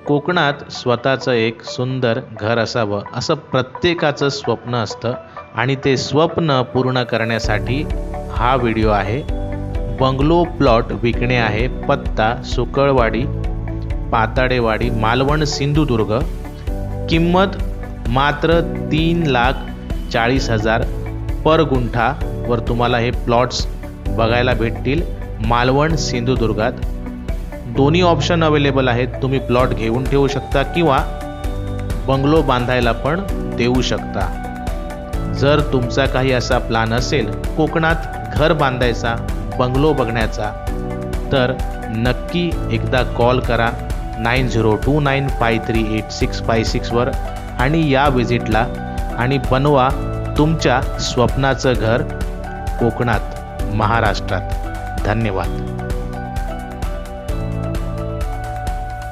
कोकणात स्वतःचं एक सुंदर घर असावं असं प्रत्येकाचं स्वप्न असतं आणि ते स्वप्न पूर्ण करण्यासाठी हा व्हिडिओ आहे। बंगलो प्लॉट विकणे आहे। पत्ता सुकळवाडी पाताडेवाडी मालवण सिंधुदुर्ग। किंमत मात्र 3,40,000 पर गुंठा वर तुम्हाला हे प्लॉट्स बघायला भेटतील मालवण सिंधुदुर्गात। दोन्ही ऑप्शन अवेलेबल आहेत। तुम्ही प्लॉट घेऊन ठेवू शकता किंवा बंगलो बांधायला पण देऊ शकता। जर तुमचा काही असा प्लॅन असेल कोकणात घर बांधायचा बंगलो बघण्याचा तर नक्की एकदा कॉल करा 9029538656 वर आणि या विजिटला आणि बनवा तुमच्या स्वप्नाचं घर कोकणात महाराष्ट्रात। धन्यवाद।